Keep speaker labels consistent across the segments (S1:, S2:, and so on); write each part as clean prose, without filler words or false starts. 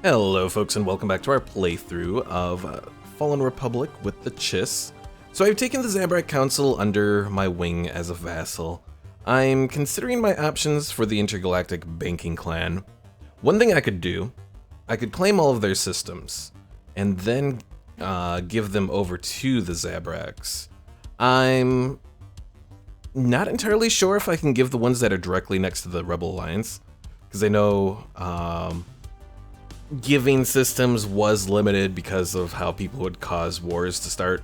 S1: Hello folks and welcome back to our playthrough of Fallen Republic with the Chiss. So I've taken the Zabrak Council under my wing as a vassal. I'm considering my options for the Intergalactic Banking Clan. One thing I could do, I could claim all of their systems and then give them over to the Zabraks. I'm not entirely sure if I can give the ones that are directly next to the Rebel Alliance, because I know giving systems was limited because of how people would cause wars to start.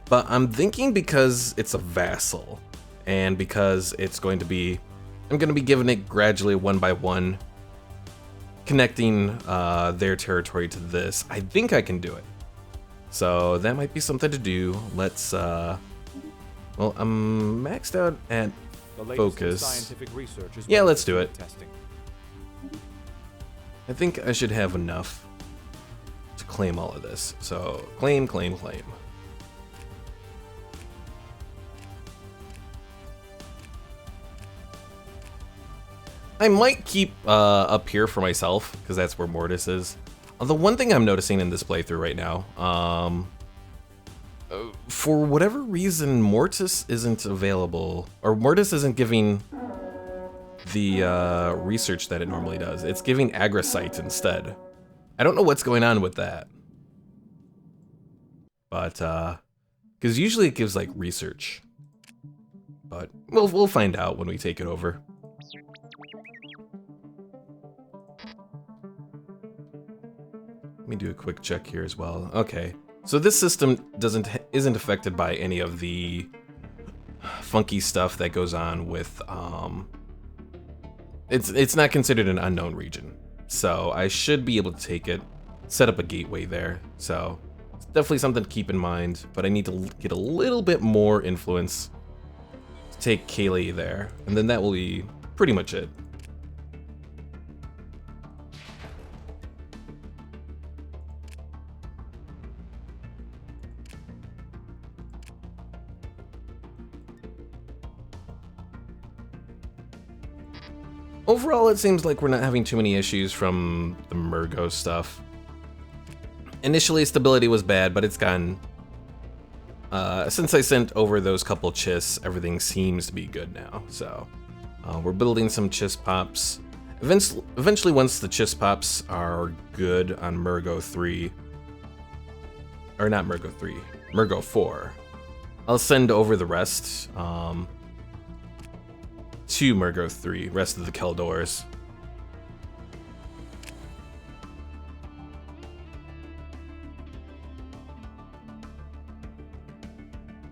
S1: But I'm thinking because it's a vassal, and because it's going to be, I'm going to be giving it gradually one by one, connecting their territory to this, I think I can do it. So that might be something to do. Let's, well, I'm maxed out at focus. Yeah, let's do it. I think I should have enough to claim all of this. So, claim, claim, claim. I might keep up here for myself, because that's where Mortis is. Although one thing I'm noticing in this playthrough right now, for whatever reason, Mortis isn't available, or Mortis isn't giving the research that it normally does. It's giving agrosite instead. I don't know what's going on with that. But, because usually it gives, like, research. But we'll find out when we take it over. Let me do a quick check here as well. Okay, so this system isn't affected by any of the funky stuff that goes on with, It's not considered an unknown region, so I should be able to take it, set up a gateway there, so it's definitely something to keep in mind, but I need to get a little bit more influence to take Kaylee there, and then that will be pretty much it. Overall, it seems like we're not having too many issues from the Murgo stuff. Initially, stability was bad, but it's gotten... since I sent over those couple Chiss, everything seems to be good now. So, we're building some Chiss pops. Eventually, once the Chiss pops are good on Murgo 3... Or not Murgo 3, Murgo 4. I'll send over the rest, to Murgo 3, rest of the Keldors.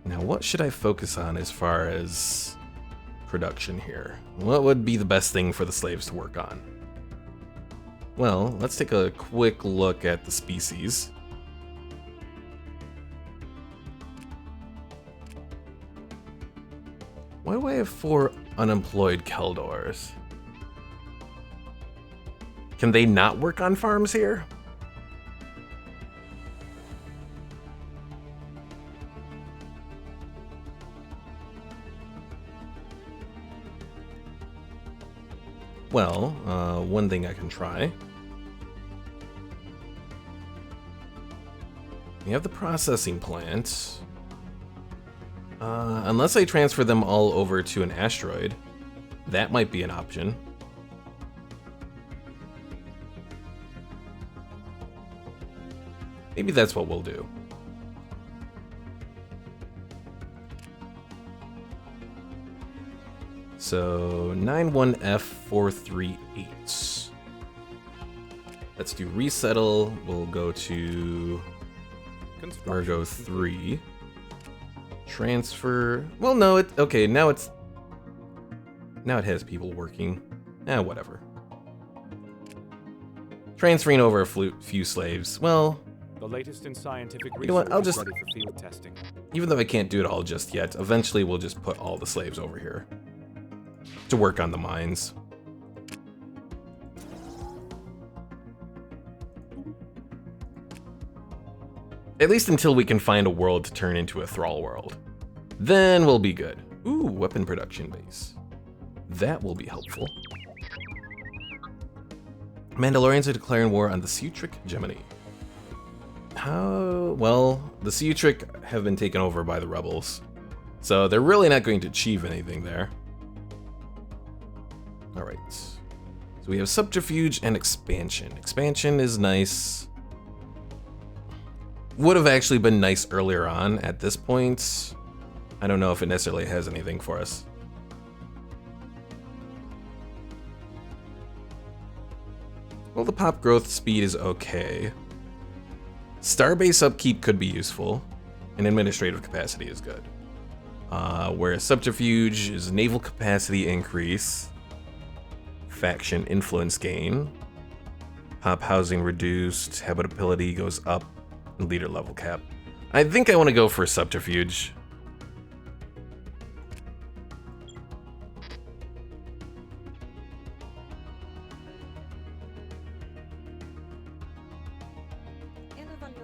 S1: Now, what should I focus on as far as production here? What would be the best thing for the slaves to work on? Well, let's take a quick look at the species. Why do I have 4 unemployed Keldors? Can they not work on farms here? Well, one thing I can try. We have the processing plant. Unless I transfer them all over to an asteroid, that might be an option. Maybe that's what we'll do. So 91F438. Let's do resettle. We'll go to Murgo 3. Transfer. Well, no, okay, now it has people working. Whatever. Transferring over a few slaves. Well,
S2: the latest in scientific research,
S1: you know what? I'll just,
S2: ready for field testing.
S1: Even though I can't do it all just yet, eventually we'll just put all the slaves over here to work on the mines. At least until we can find a world to turn into a thrall world. Then we'll be good. Ooh, weapon production base. That will be helpful. Mandalorians are declaring war on the Sutric Gemini. How? Well, the Sutric have been taken over by the rebels, so they're really not going to achieve anything there. Alright. So we have subterfuge and expansion. Expansion is nice. Would have actually been nice earlier on. At this point, I don't know if it necessarily has anything for us. Well, the pop growth speed is okay. Starbase upkeep could be useful, and administrative capacity is good. Whereas subterfuge is naval capacity increase, faction influence gain, pop housing reduced, habitability goes up, and leader level cap. I think I want to go for subterfuge.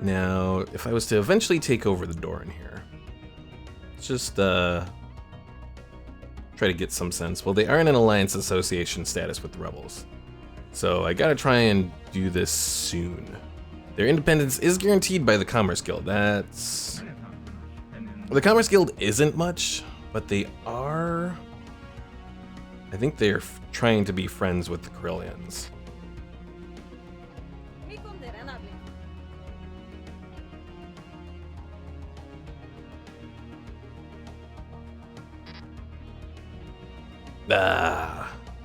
S1: Now, if I was to eventually take over the door in here, let's just try to get some sense. Well, they are in an alliance association status with the rebels, so I gotta try and do this soon. Their independence is guaranteed by the Commerce Guild. The Commerce Guild isn't much, but they are. I think they're trying to be friends with the Corellians.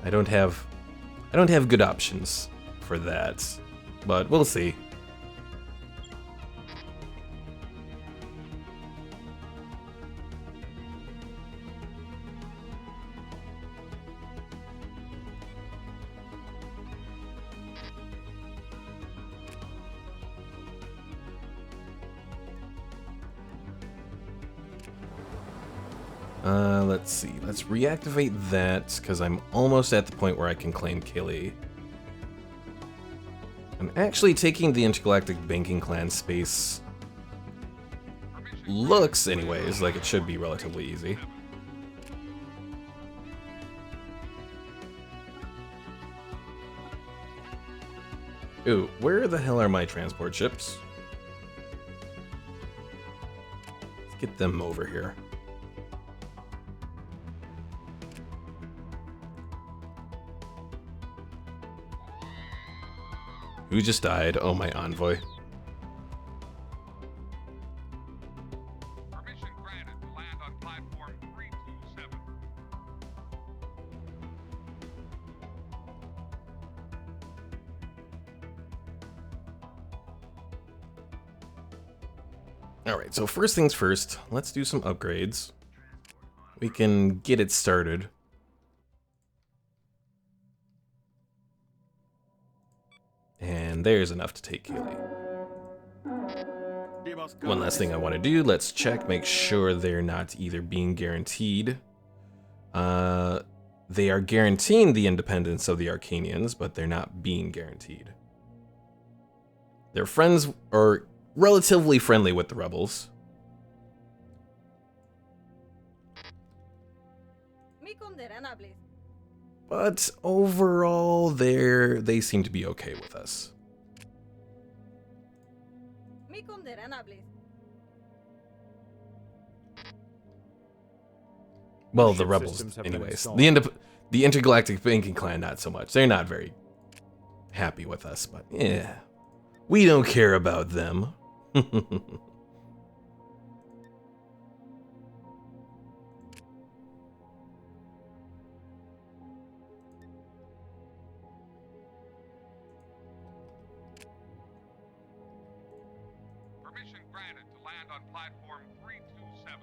S1: I don't have good options for that, but we'll see. Let's see. Let's reactivate that, because I'm almost at the point where I can claim Kaylee. I'm actually taking the Intergalactic Banking Clan space. Looks, anyways, like it should be relatively easy. Ooh, where the hell are my transport ships? Let's get them over here. Who just died? Oh, my envoy.
S3: Permission granted to land on platform 327.
S1: Alright, so first things first, let's do some upgrades. We can get it started. And there's enough to take Kaylee. One last thing I want to do, let's check, make sure they're not either being guaranteed. They are guaranteeing the independence of the Arcanians, but they're not being guaranteed. They're friends, or relatively friendly with the rebels. But overall, they seem to be okay with us. Well, the rebels, anyways. The Intergalactic Banking Clan, not so much. They're not very happy with us, but yeah. We don't care about them.
S3: Permission granted to land on platform 327.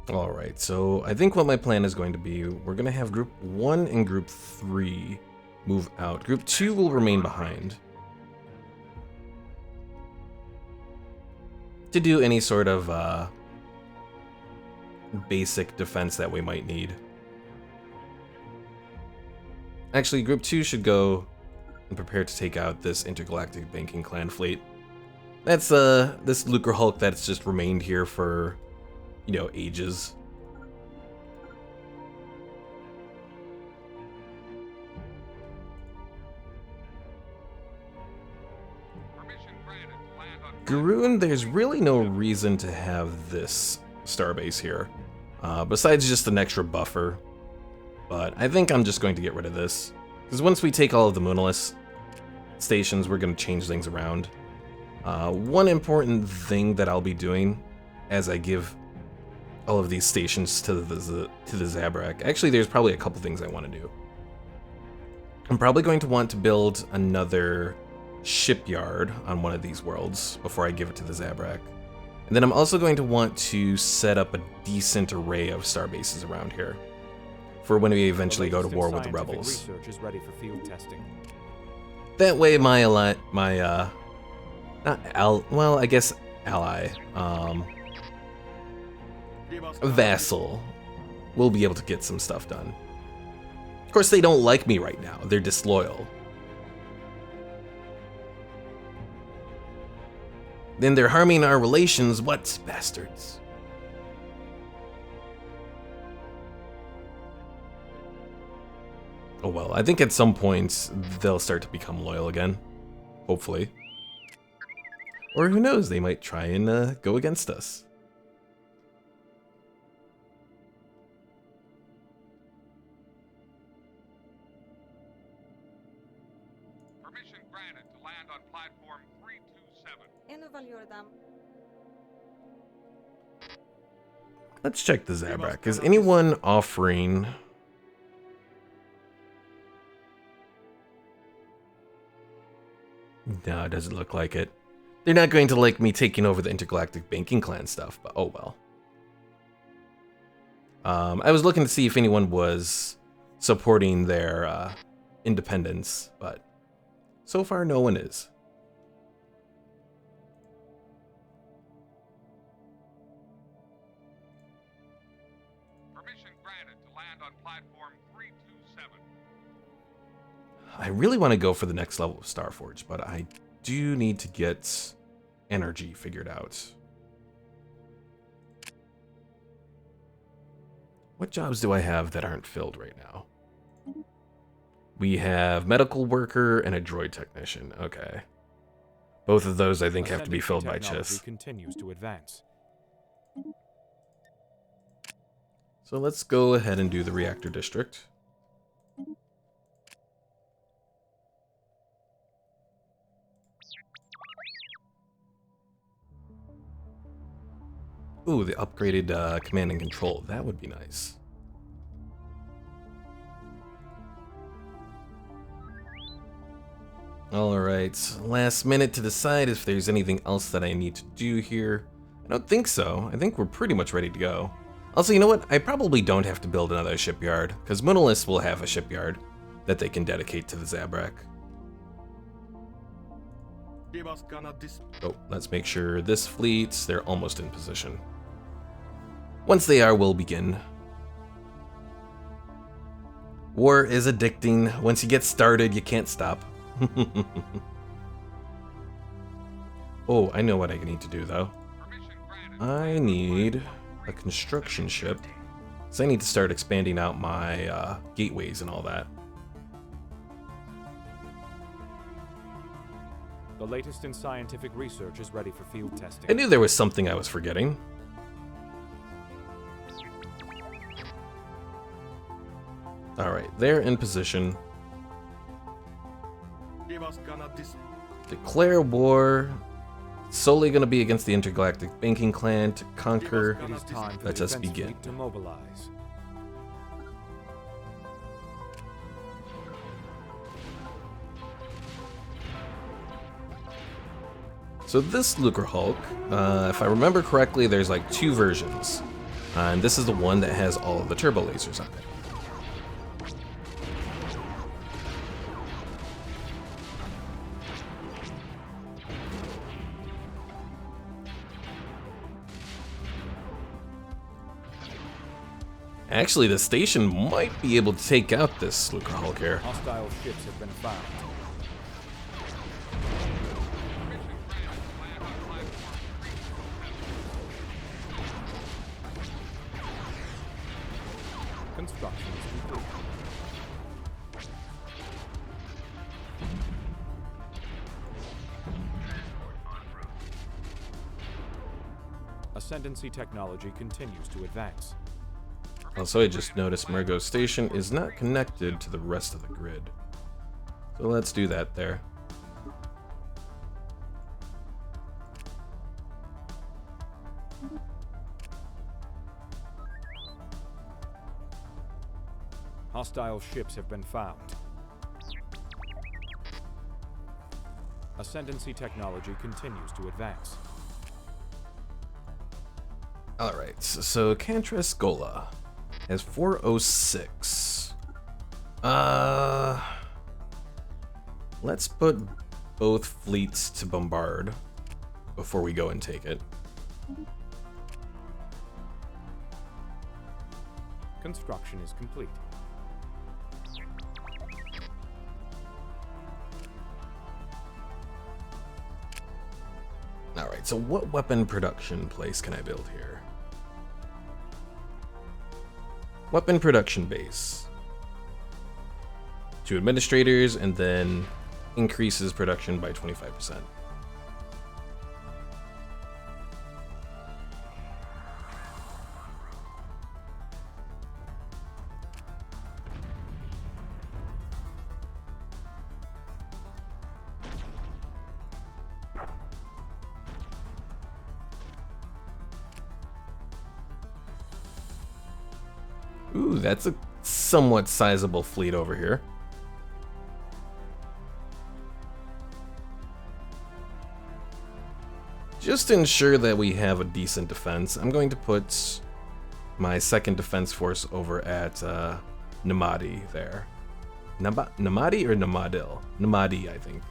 S1: Alright, so I think what my plan is going to be, we're going to have Group 1 and Group 3 move out. Group 2 will remain behind to do any sort of basic defense that we might need. Actually, Group 2 should go and prepare to take out this Intergalactic Banking Clan fleet. That's this Lucre Hulk that's just remained here for, you know, ages. Garoon, there's really no reason to have this starbase here, besides just an extra buffer. But I think I'm just going to get rid of this, because once we take all of the Moonless stations, we're going to change things around. One important thing that I'll be doing as I give all of these stations to the Zabrak, actually there's probably a couple things I want to do. I'm probably going to want to build another shipyard on one of these worlds before I give it to the Zabrak. And then I'm also going to want to set up a decent array of starbases around here for when we eventually go to war with the rebels.
S2: Research is ready for field testing.
S1: That way my ally, vassal will be able to get some stuff done. Of course, they don't like me right now. They're disloyal. Then they're harming our relations. What bastards? Oh well, I think at some point they'll start to become loyal again. Hopefully. Or who knows, they might try and go against us.
S3: Permission granted to land on platform 327.
S1: Let's check the Zabrak. Is anyone offering... No, it doesn't look like it. They're not going to like me taking over the Intergalactic Banking Clan stuff, but oh well. I was looking to see if anyone was supporting their independence, but so far no one is.
S3: Permission granted to land on platform 327.
S1: I really want to go for the next level of Starforge, but I do need to get energy figured out. What jobs do I have that aren't filled right now? We have medical worker and a droid technician. Okay. Both of those I think have to be filled by Chiss.
S2: Continues to advance.
S1: So let's go ahead and do the reactor district. Ooh, the upgraded command and control. That would be nice. Alright, last minute to decide if there's anything else that I need to do here. I don't think so. I think we're pretty much ready to go. Also, you know what? I probably don't have to build another shipyard, because Moonless will have a shipyard that they can dedicate to the Zabrak. Oh, let's make sure this fleet, they're almost in position. Once they are, we'll begin. War is addicting. Once you get started, you can't stop. Oh, I know what I need to do, though. I need a construction ship. So I need to start expanding out my gateways and all that.
S2: The latest in scientific research is ready for field testing.
S1: I knew there was something I was forgetting. Alright, they're in position. Declare war. Solely going to be against the Intergalactic Banking Clan to conquer.
S2: It is time for
S1: Let
S2: the
S1: us
S2: defense
S1: begin.
S2: fleet to mobilize.
S1: So this Lucre Hulk, if I remember correctly, there's like two versions. And this is the one that has all of the turbo lasers on it. Actually, the station might be able to take out this Lucre Hulk here.
S2: Hostile ships have been found. Construction is complete. Ascendancy technology continues to advance.
S1: Also, I just noticed Mergo Station is not connected to the rest of the grid. So let's do that there.
S2: Hostile ships have been found. Ascendancy technology continues to advance.
S1: Alright, so Cantress Gola has 406. Let's put both fleets to bombard before we go and take it.
S2: Construction is complete.
S1: Alright, so what weapon production place can I build here? Weapon production base. 2 administrators, and then increases production by 25%. Ooh, that's a somewhat sizable fleet over here. Just to ensure that we have a decent defense, I'm going to put my second defense force over at Namadi there. Namadi or Namadil? Namadi, I think.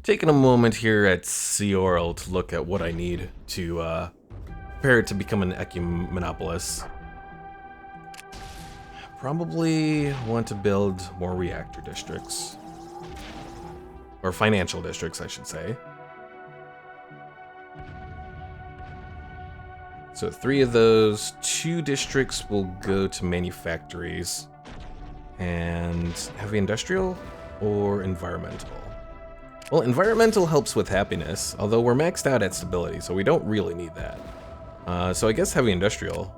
S1: Taking a moment here at Seoral to look at what I need to prepare it to become an ecumenopolis. Probably want to build more reactor districts. Or financial districts, I should say. So 3 of those, 2 districts will go to manufactories. And heavy industrial or environmental? Well, environmental helps with happiness, although we're maxed out at stability, so we don't really need that. So I guess heavy industrial.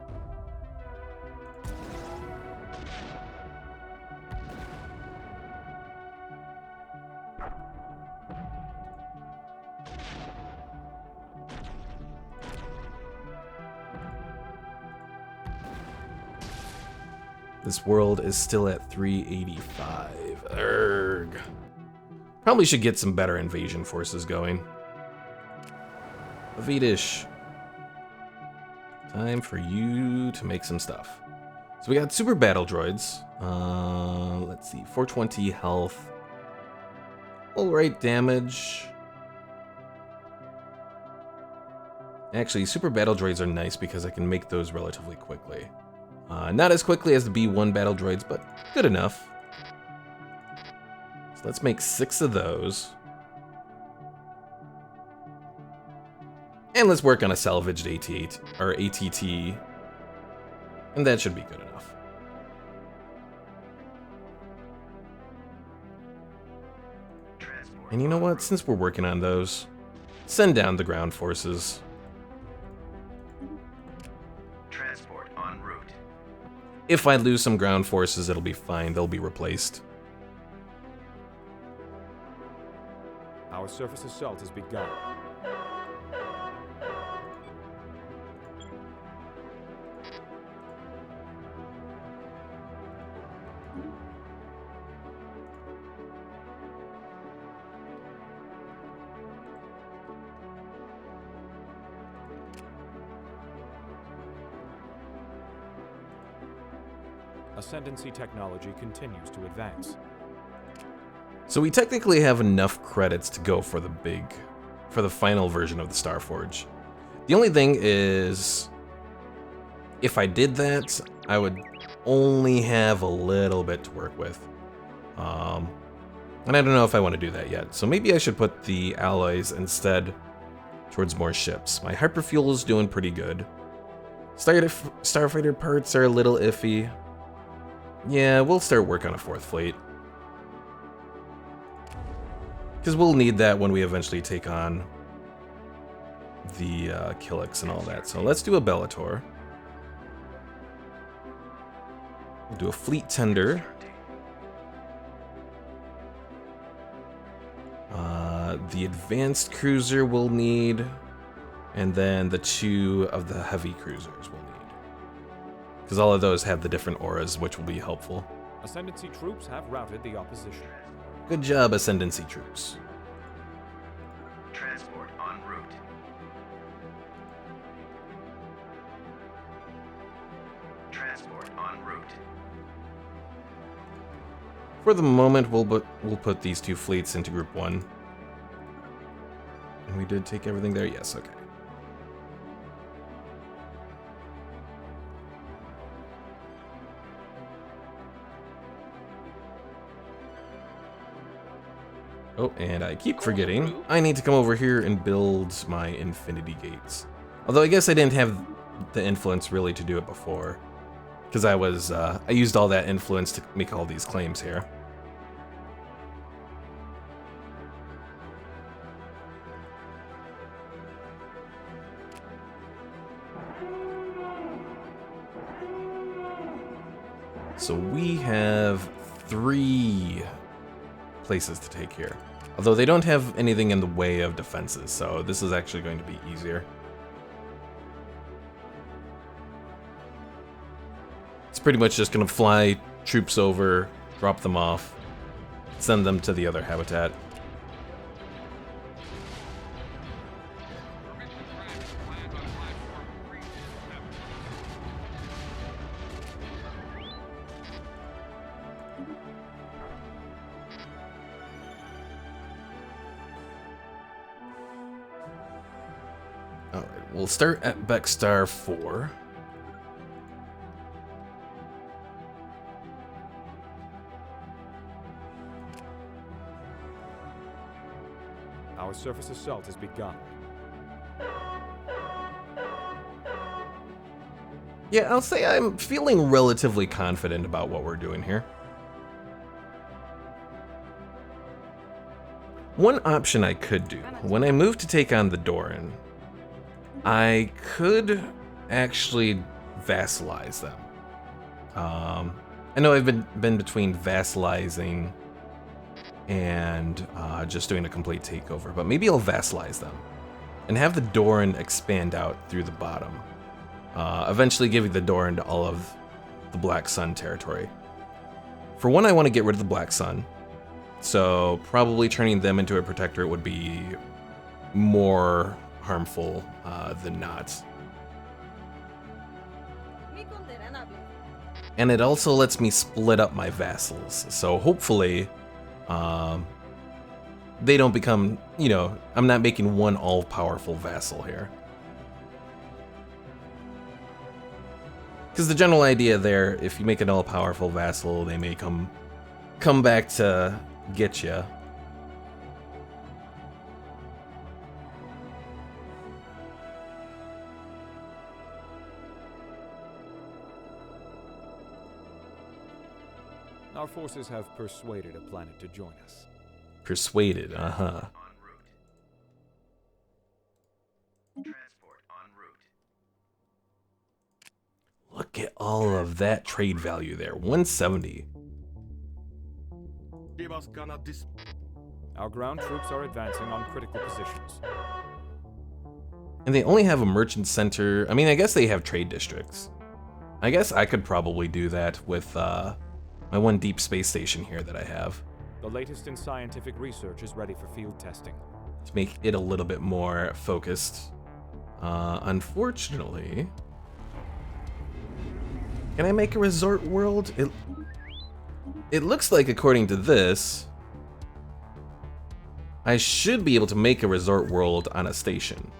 S1: This world is still at 385. Urgh. Probably should get some better invasion forces going. Avidish. Time for you to make some stuff. So we got super battle droids. Let's see, 420 health. Alright, damage. Actually, super battle droids are nice because I can make those relatively quickly. Not as quickly as the B1 battle droids, but good enough. So let's make 6 of those. And let's work on a salvaged AT or ATT. And that should be good enough. And you know what? Since we're working on those, send down the ground forces.
S4: Transport en route.
S1: If I lose some ground forces, it'll be fine. They'll be replaced.
S2: Our surface assault has begun. Ascendancy technology continues to advance.
S1: So we technically have enough credits to go for the final version of the Starforge. The only thing is, if I did that, I would only have a little bit to work with. And I don't know if I want to do that yet. So maybe I should put the alloys instead towards more ships. My hyperfuel is doing pretty good. Starfighter parts are a little iffy. Yeah, we'll start work on a 4th fleet. Because we'll need that when we eventually take on the Killix and all that. So let's do a Bellator. We'll do a fleet tender. The advanced cruiser we'll need, and then the 2 of the heavy cruisers we'll need. Because all of those have the different auras, which will be helpful.
S2: Ascendancy troops have routed the opposition.
S1: Good job, Ascendancy troops.
S4: Transport en route. Transport en route.
S1: For the moment, we'll put these 2 fleets into Group 1. And we did take everything there? Yes, okay. Oh, and I keep forgetting, I need to come over here and build my infinity gates. Although I guess I didn't have the influence really to do it before. Because I used all that influence to make all these claims here. So we have 3 places to take here. Although they don't have anything in the way of defenses, so this is actually going to be easier. It's pretty much just going to fly troops over, drop them off, send them to the other habitat.
S3: Permission granted to land on platform 327.
S1: Alright, we'll start at Beckstar 4.
S2: Our surface assault has begun.
S1: Yeah, I'll say I'm feeling relatively confident about what we're doing here. One option I could do, when I move to take on the Doran, I could actually vassalize them. I know I've been between vassalizing and just doing a complete takeover, but maybe I'll vassalize them and have the Doran expand out through the bottom, eventually giving the Doran to all of the Black Sun territory. For one, I want to get rid of the Black Sun, so probably turning them into a protectorate would be more harmful than not. And it also lets me split up my vassals, so hopefully they don't become, I'm not making one all-powerful vassal here. Because the general idea there, if you make an all-powerful vassal, they may come back to get you.
S2: Our forces have persuaded a planet to join us.
S1: Persuaded,
S4: En route. Transport en route.
S1: Look at all of that trade value there, 170.
S2: Our ground troops are advancing on critical positions.
S1: And they only have a merchant center. I mean, I guess they have trade districts. I guess I could probably do that with my one deep space station here that I have,
S2: The latest in scientific research is ready for field testing.
S1: to make it a little bit more focused. Unfortunately, Can I make a resort world? It looks like, according to this, I should be able to make a resort world on a station.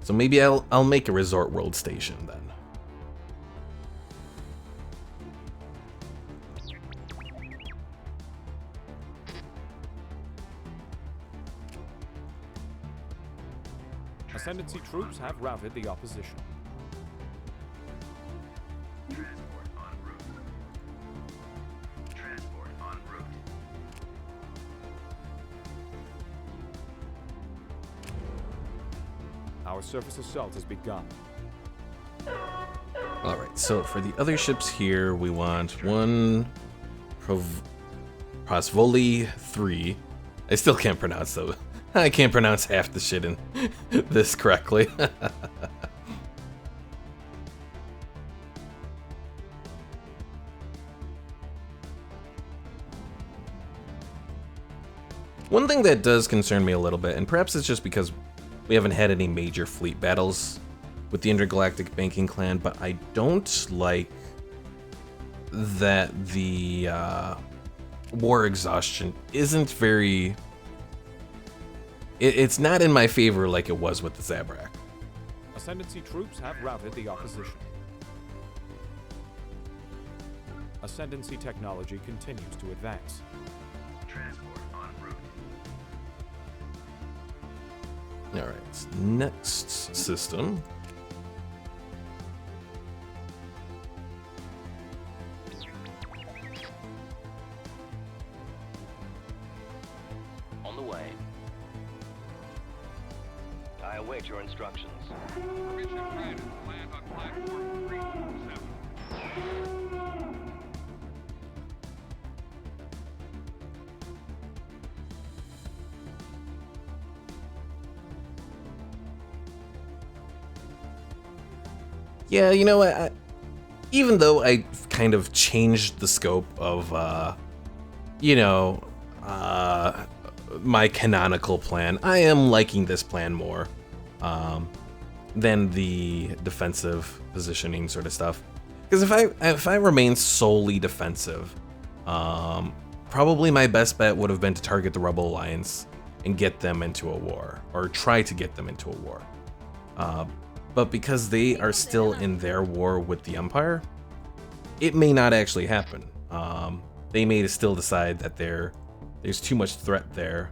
S1: So maybe I'll make a resort world station then.
S2: Ascendancy troops have routed the opposition.
S4: Transport en route. Transport en route.
S2: Our surface assault has begun.
S1: Alright, so for the other ships here, we want one Prosvoli 3. I still can't pronounce those. I can't pronounce half the shit in this correctly. One thing that does concern me a little bit, and perhaps it's just because we haven't had any major fleet battles with the Intergalactic Banking Clan, but I don't like that the war exhaustion isn't very... It's not in my favor like it was with the Zabrak.
S2: Ascendancy troops have routed the opposition. Ascendancy technology continues to advance.
S4: Transport en route.
S1: Alright, next system.
S5: On the way. I await your instructions.
S3: Permission granted to land on platform 327.
S1: Yeah, you know what? Even though I kind of changed the scope of, my canonical plan, I am liking this plan more than the defensive positioning sort of stuff. Because if I remain solely defensive, probably my best bet would have been to target the Rebel Alliance and get them into a war, or try to get them into a war. But because they are still in their war with the Empire, it may not actually happen. They may still decide that there's too much threat there.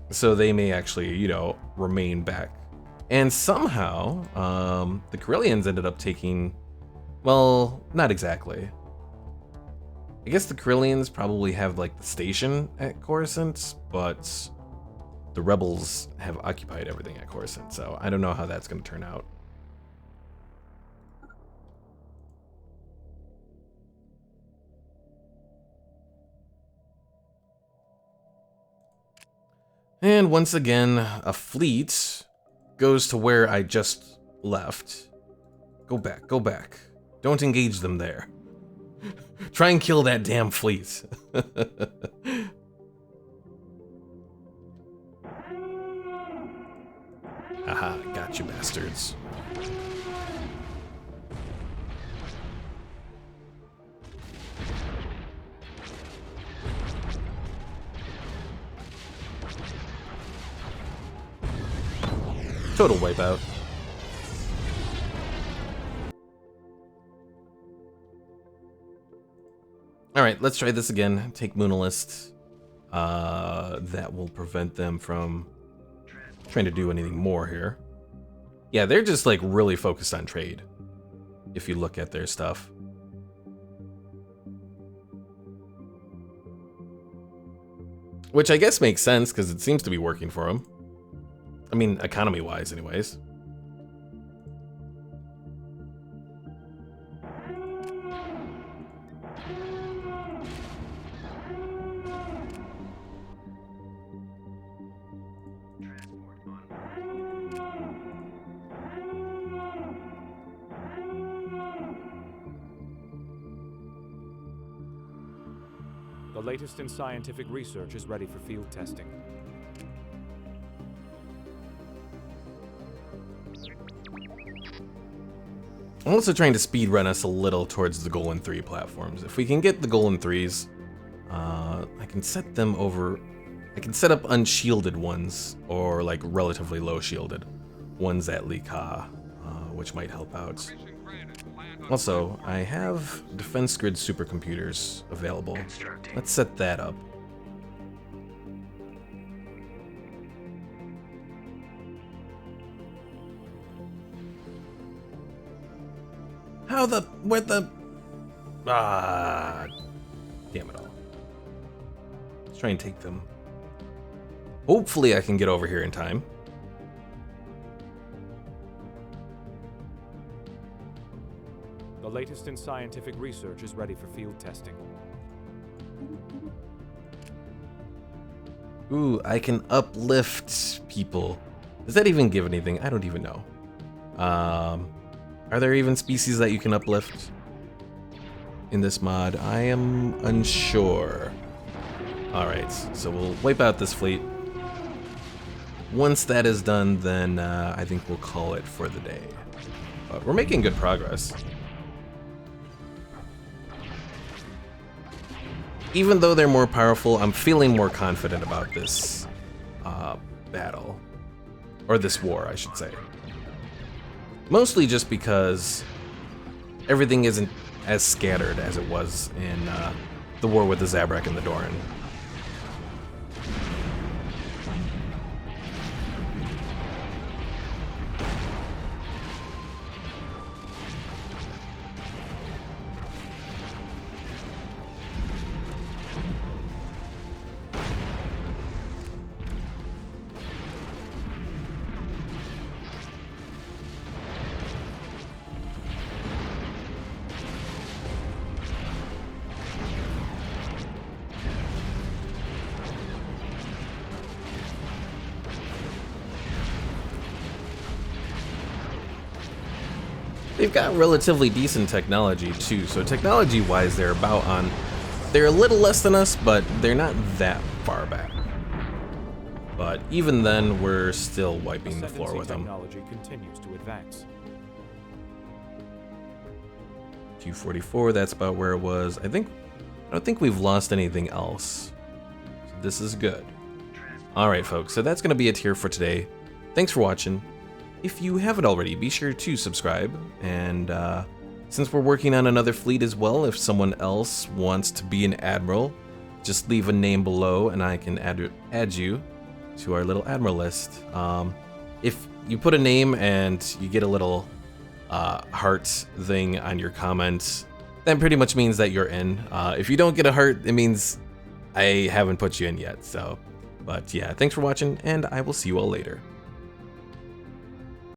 S1: So they may actually, remain back. And somehow, the Corellians ended up taking... Well, not exactly. I guess the Corellians probably have, the station at Coruscant, but... the rebels have occupied everything at Coruscant, so I don't know how that's going to turn out. And once again, a fleet goes to where I just left. Go back, go back. Don't engage them there. Try and kill that damn fleet. Aha, got you bastards. Total wipeout. Alright, let's try this again. Take Moonalist. That will prevent them from trying to do anything more here. Yeah, they're just really focused on trade, if you look at their stuff. Which I guess makes sense, because it seems to be working for them. I mean, economy-wise anyways.
S2: The latest in scientific research is ready for field testing.
S1: I'm also trying to speedrun us a little towards the Golem 3 platforms. If we can get the Golem 3s, I can set them over... I can set up unshielded ones, or like relatively low shielded ones at Lika, which might help out.
S3: Permission granted to land on
S1: Also, I have Defense Grid supercomputers available.
S4: Constructing.
S1: Let's set that up. How the... where the... Ah... Damn it all. Let's try and take them. Hopefully I can get over here in time.
S2: The latest in scientific research is ready for field testing.
S1: Ooh, I can uplift people. Does that even give anything? I don't even know. Are there even species that you can uplift in this mod? I am unsure. Alright, so we'll wipe out this fleet. Once that is done, then I think we'll call it for the day. But we're making good progress. Even though they're more powerful, I'm feeling more confident about this battle. Or this war, I should say. Mostly just because everything isn't as scattered as it was in the war with the Zabrak and the Doran. They've got relatively decent technology too, so technology-wise they're about on... They're a little less than us, but they're not that far back. But even then, we're still wiping the floor
S2: Ascendancy
S1: with them.
S2: technology continues to advance.
S1: Q44, that's about where it was. I don't think we've lost anything else. So this is good. Alright folks, so that's going to be it here for today. Thanks for watching. If you haven't already, be sure to subscribe, and since we're working on another fleet as well, if someone else wants to be an admiral, just leave a name below and I can add you to our little admiral list. If you put a name and you get a little heart thing on your comment, that pretty much means that you're in. If you don't get a heart, it means I haven't put you in yet, so. But yeah, thanks for watching, and I will see you all later.